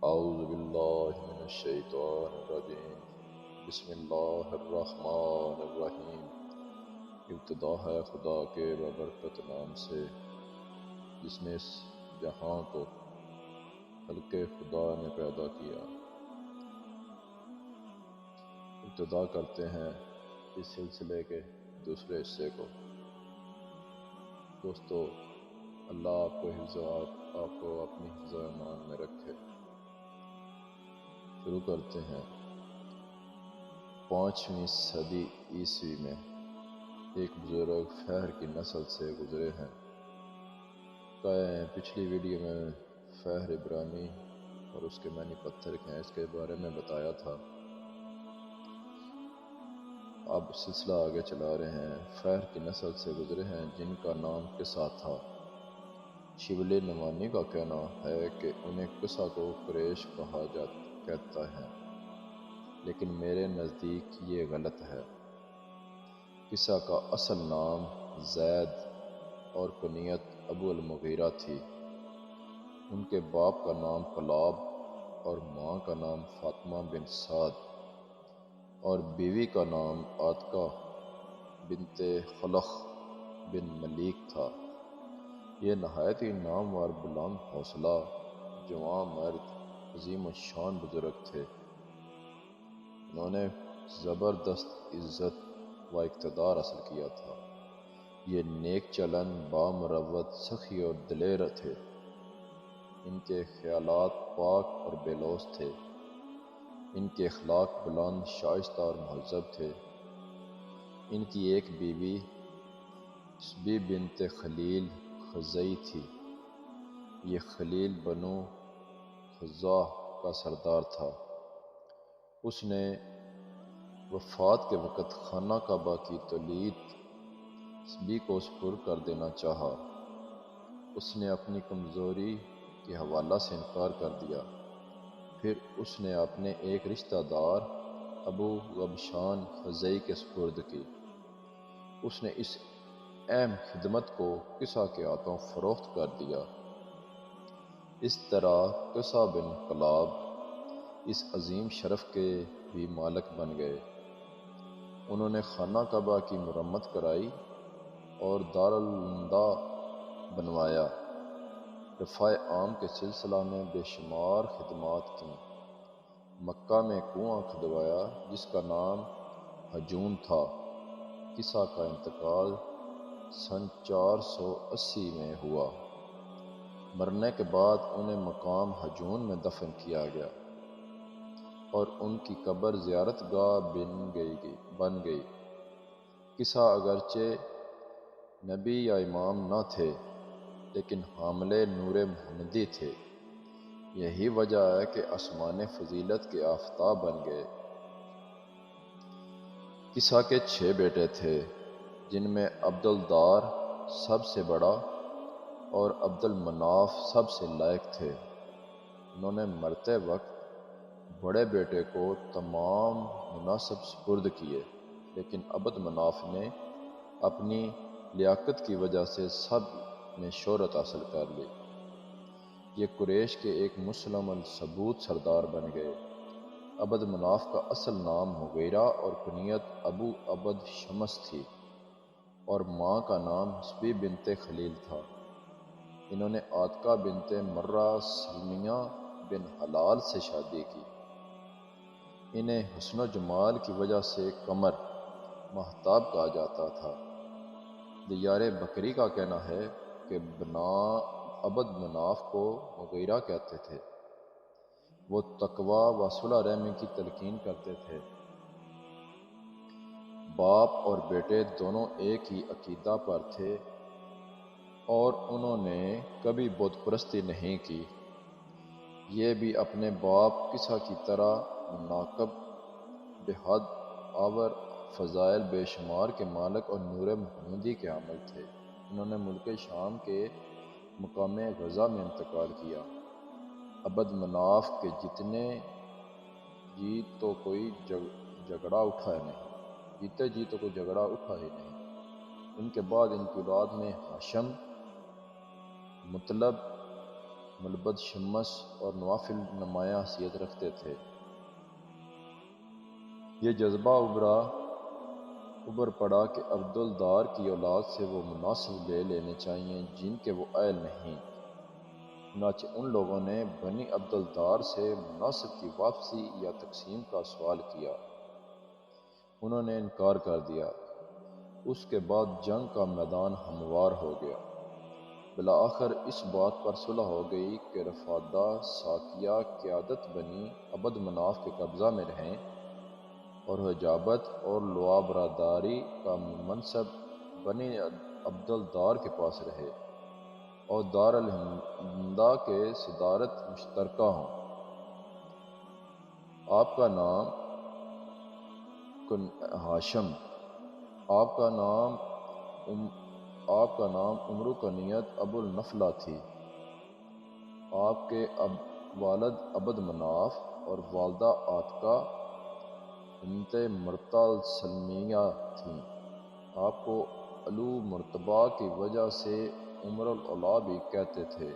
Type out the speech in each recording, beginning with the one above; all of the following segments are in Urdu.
اعوذ باللہ من الشیطان الرجیم بسم اللہ الرحمن الرحیم۔ ابتدا ہے خدا کے بابرکت نام سے جس نے اس جہاں کو خلق خدا نے پیدا کیا۔ ابتدا کرتے ہیں اس سلسلے کے دوسرے حصے کو۔ دوستو، اللہ آپ کو حفظ و آپ کو اپنی حفظ و امان میں رکھے۔ شروع کرتے ہیں۔ 5ویں صدی عیسوی میں ایک بزرگ فہر کی نسل سے گزرے ہیں۔ پچھلی ویڈیو میں فہر عبرانی اور اس کے معنی پتھر کے ہیں، اس کے بارے میں بتایا تھا۔ اب سلسلہ آگے چلا رہے ہیں۔ فہر کی نسل سے گزرے ہیں جن کا نام قصہ تھا۔ شبلی نعمانی کا کہنا ہے کہ انہیں قصہ کو قریش کہتا ہے، لیکن میرے نزدیک یہ غلط ہے۔ قصہ کا اصل نام زید اور کنیت ابو المغیرہ تھی۔ ان کے باپ کا نام کلاب اور ماں کا نام فاطمہ بن سعد اور بیوی کا نام عاتقہ بنت خلخ بن ملیک تھا۔ یہ نہایت ہی نامور، بلند حوصلہ، جوان مرد، عظیم الشان بزرگ تھے۔ انہوں نے زبردست عزت و اقتدار حاصل کیا تھا۔ یہ نیک چلن، بامروت، سخی اور دلیر تھے۔ ان کے خیالات پاک اور بے لوث تھے۔ ان کے اخلاق بلند، شائستہ اور مہذب تھے۔ ان کی ایک بیوی سبی بنت خلیل خزاعی تھی۔ یہ خلیل بنو خزاع کا سردار تھا۔ اس نے وفات کے وقت خانہ کعبہ کی تولید سبی کو سپرد کر دینا چاہا۔ اس نے اپنی کمزوری کے حوالہ سے انکار کر دیا۔ پھر اس نے اپنے ایک رشتہ دار ابو غبشان خزاعی کے سپرد کی۔ اس نے اس اہم خدمت کو قصہ کے ہاتھوں فروخت کر دیا۔ اس طرح قصہ بن کلاب اس عظیم شرف کے بھی مالک بن گئے۔ انہوں نے خانہ کعبہ کی مرمت کرائی اور دارالندہ بنوایا۔ رفاع عام کے سلسلہ میں بے شمار خدمات کیں۔ مکہ میں کنواں کھدوایا جس کا نام حجون تھا۔ قصہ کا انتقال سن 480 میں ہوا۔ مرنے کے بعد انہیں مقام حجون میں دفن کیا گیا اور ان کی قبر زیارت گاہ بن گئی۔ قصہ اگرچہ نبی یا امام نہ تھے، لیکن حامل نور محمدی تھے۔ یہی وجہ ہے کہ آسمان فضیلت کے آفتاب بن گئے۔ قصہ کے 6 بیٹے تھے، جن میں عبدالدار سب سے بڑا اور عبدالمناف سب سے لائق تھے۔ انہوں نے مرتے وقت بڑے بیٹے کو تمام مناصب سپرد کیے، لیکن عبد مناف نے اپنی لیاقت کی وجہ سے سب میں شہرت حاصل کر لی۔ یہ قریش کے ایک مسلم الثبوت سردار بن گئے۔ عبد مناف کا اصل نام مغیرہ اور کنیت ابو عبد شمس تھی اور ماں کا نام سبی بنت خلیل تھا۔ انہوں نے عاتقہ بنت مرہ سلمیہ بن حلال سے شادی کی۔ انہیں حسن و جمال کی وجہ سے قمر ماہتاب کہا جاتا تھا۔ دیار بکری کا کہنا ہے کہ عبد مناف کو مغیرہ کہتے تھے۔ وہ تقوی و صلح رحمی کی تلقین کرتے تھے۔ باپ اور بیٹے دونوں ایک ہی عقیدہ پر تھے اور انہوں نے کبھی بت پرستی نہیں کی۔ یہ بھی اپنے باپ قصہ کی طرح مناقب، بے حد آور، فضائل بے شمار کے مالک اور نور محمدی کے حامل تھے۔ انہوں نے ملک شام کے مقام غزہ میں انتقال کیا۔ عبد مناف کے جیتے جی تو کوئی جھگڑا اٹھا ہی نہیں۔ ان کے بعد ان کی اولاد میں ہاشم، مطلب، ملبد شمس اور نوافل نمایاں حیثیت رکھتے تھے۔ یہ جذبہ ابھر پڑا کہ عبدالدار کی اولاد سے وہ مناصب لے لینے چاہئیں جن کے وہ اہل نہیں۔ چنانچہ ان لوگوں نے بنی عبدالدار سے مناصب کی واپسی یا تقسیم کا سوال کیا۔ انہوں نے انکار کر دیا۔ اس کے بعد جنگ کا میدان ہموار ہو گیا۔ بالآخر اس بات پر صلح ہو گئی کہ رفادہ ساقیہ قیادت بنی عبد مناف کے قبضہ میں رہیں اور حجابت اور لواء برادری کا منصب بنی عبدالدار کے پاس رہے اور دار الہندہ کے صدارت مشترکہ ہوں۔ آپ کا نام ہاشم، آپ کا نام عمرو کنیت ابو النفلہ تھی۔ آپ کے والد عبد مناف اور والدہ عاتقہ بنت مرتا السلمیہ تھیں۔ آپ کو علو مرتبہ کی وجہ سے عمر الاولیاء بھی کہتے تھے۔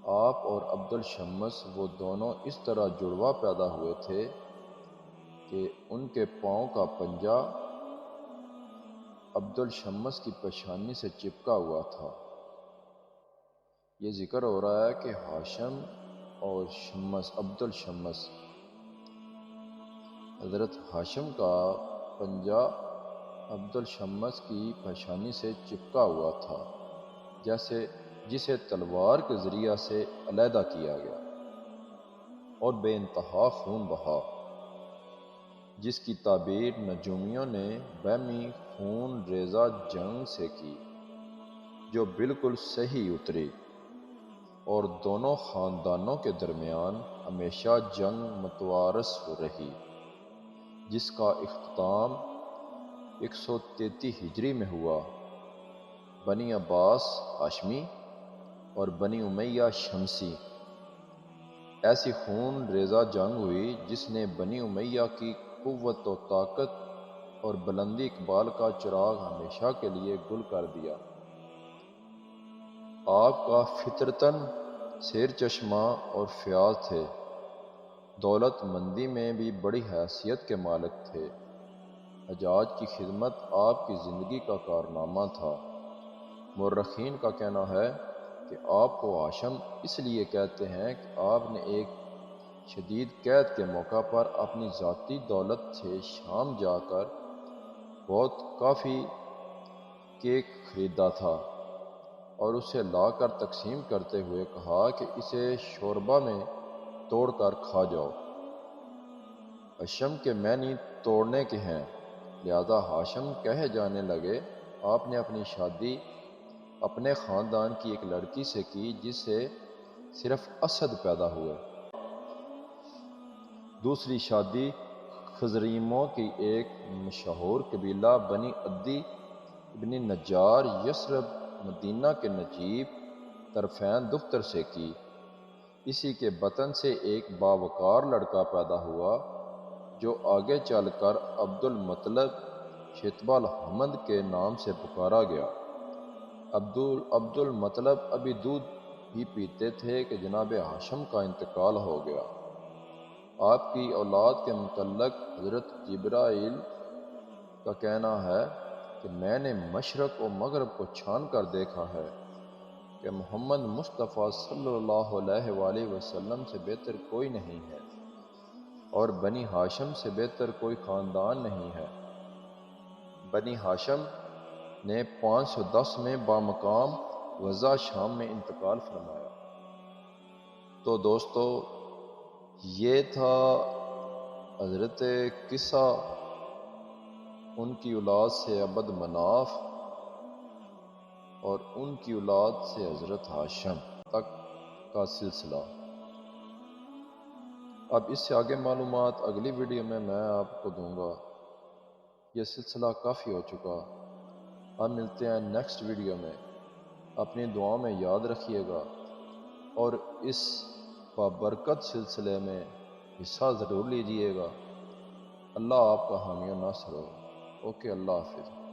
آپ اور عبد الشمس وہ دونوں اس طرح جڑواں پیدا ہوئے تھے کہ ان کے پاؤں کا پنجہ عبد الشمس کی پیشانی سے چپکا ہوا تھا۔ یہ ذکر ہو رہا ہے کہ ہاشم اور شمس، عبد الشمس، حضرت ہاشم کا پنجہ عبد الشمس کی پیشانی سے چپکا ہوا تھا، جسے تلوار کے ذریعہ سے علیحدہ کیا گیا اور بے انتہا خون بہا، جس کی تعبیر نجومیوں نے بہمی خون ریزہ جنگ سے کی، جو بالکل صحیح اتری، اور دونوں خاندانوں کے درمیان ہمیشہ جنگ متوارث رہی، جس کا اختتام 133 ہجری میں ہوا۔ بنی عباس ہاشمی اور بنی امیہ شمسی، ایسی خون ریزہ جنگ ہوئی جس نے بنی امیہ کی قوت و طاقت اور بلندی اقبال کا چراغ ہمیشہ کے لیے گل کر دیا۔ آپ کا فطرتاً سیر چشمہ اور فیاض تھے، دولت مندی میں بھی بڑی حیثیت کے مالک تھے۔ حجاج کی خدمت آپ کی زندگی کا کارنامہ تھا۔ مورخین کا کہنا ہے کہ آپ کو ہاشم اس لیے کہتے ہیں کہ آپ نے ایک شدید قحط کے موقع پر اپنی ذاتی دولت سے شام جا کر بہت کافی کیک خریدا تھا اور اسے لا کر تقسیم کرتے ہوئے کہا کہ اسے شوربہ میں توڑ کر کھا جاؤ۔ ہاشم کے معنی توڑنے کے ہیں، لہذا ہاشم کہے جانے لگے۔ آپ نے اپنی شادی اپنے خاندان کی ایک لڑکی سے کی جس سے صرف اسد پیدا ہوئے۔ دوسری شادی خزرمیوں کی ایک مشہور قبیلہ بنی عدی ابن نجار یثرب مدینہ کے نجیب طرفین دختر سے کی۔ اسی کے بطن سے ایک باوقار لڑکا پیدا ہوا جو آگے چل کر عبد المطلب شیطبہ الحمد کے نام سے پکارا گیا۔ عبد المطلب ابھی دودھ ہی پیتے تھے کہ جناب ہاشم کا انتقال ہو گیا۔ آپ کی اولاد کے متعلق حضرت جبرائیل کا کہنا ہے کہ میں نے مشرق و مغرب کو چھان کر دیکھا ہے کہ محمد مصطفیٰ صلی اللہ علیہ وآلہ وسلم سے بہتر کوئی نہیں ہے اور بنی ہاشم سے بہتر کوئی خاندان نہیں ہے۔ بنی ہاشم نے 510 میں بامقام غزہ شام میں انتقال فرمایا۔ تو دوستو، یہ تھا حضرت قصہ ان کی اولاد سے عبد مناف اور ان کی اولاد سے حضرت ہاشم تک کا سلسلہ۔ اب اس سے آگے معلومات اگلی ویڈیو میں آپ کو دوں گا۔ یہ سلسلہ کافی ہو چکا۔ اب ملتے ہیں نیکسٹ ویڈیو میں۔ اپنی دعاؤں میں یاد رکھیے گا اور اس بابرکت سلسلے میں حصہ ضرور لیجیے گا۔ اللہ آپ کا حامی و ناصر ہو۔ اوکے، اللہ حافظ۔